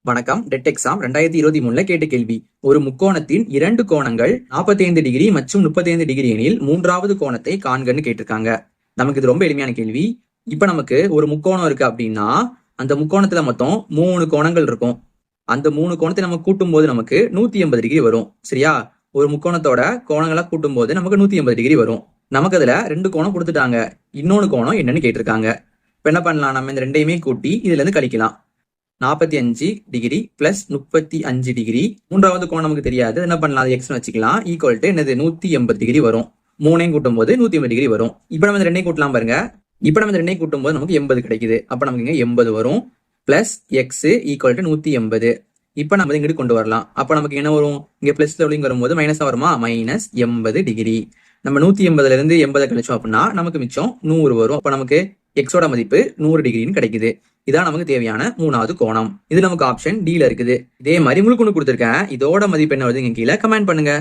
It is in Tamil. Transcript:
வணக்கம். டெட் எக்ஸாம் 2023 கேட்ட கேள்வி. ஒரு முக்கோணத்தின் இரண்டு கோணங்கள் 45 டிகிரி மற்றும் 35 டிகிரி எனில் மூன்றாவது கோணத்தை காண்கன்னு கேட்டிருக்காங்க. நமக்கு இது ரொம்ப எளிமையான கேள்வி. இப்ப நமக்கு ஒரு முக்கோணம் இருக்கு அப்படின்னா அந்த முக்கோணத்துல மொத்தம் 3 கோணங்கள் இருக்கும். அந்த 3 கோணத்தை நம்ம கூட்டும் போது நமக்கு 180 டிகிரி வரும். சரியா? ஒரு முக்கோணத்தோட கோணங்களை கூட்டும் போது நமக்கு 180 டிகிரி வரும். நமக்கு அதுல 2 கோணம் கொடுத்துட்டாங்க. இன்னொன்னு கோணம் என்னன்னு கேட்டிருக்காங்க. இப்ப என்ன பண்ணலாம்? நம்ம இந்த ரெண்டையுமே கூட்டி இதுல இருந்து கழிக்கலாம். 45 டிகிரி பிளஸ் 35 டிகிரி. மூன்றாவது கோணம் நமக்கு தெரியாது. என்ன பண்ணலாம்? எக்ஸ்னு வச்சுக்கலாம். ஈக்குவல் டு என்னது? 180 டிகிரி வரும். மூணையும் கூட்டும் போது 180 டிகிரி வரும். இப்ப நம்ம இந்த ரெண்டையும் கூட்டலாம் பாருங்க. இப்ப நம்ம இந்த ரெண்டையும் கூட்டும் போது நமக்கு 80 கிடைக்குது. அப்ப நமக்கு இங்க 80 வரும். Plus X equal to 180. இப்ப நம்ம இங்கிட்டு கொண்டு வரலாம். அப்ப நமக்கு என்ன வரும்? இங்க பிளஸ் வரும்போது மைனஸ் வருமா? Minus 80 degree. நம்ம 180ல இருந்து 80 கழிச்சோம் அப்படின்னா நமக்கு மிச்சம் 100 வரும். அப்ப நமக்கு எக்ஸோட மதிப்பு 100 டிகிரின்னு கிடைக்குது. இதான் நமக்கு தேவையான மூணாவது கோணம். இது நமக்கு ஆப்ஷன் டில இருக்குது. இதே மாதிரி உங்களுக்கு ஒன்று கொடுத்துருக்கேன். இதோட மதிப்பு என்ன வருது? கீழே கமெண்ட் பண்ணுங்க.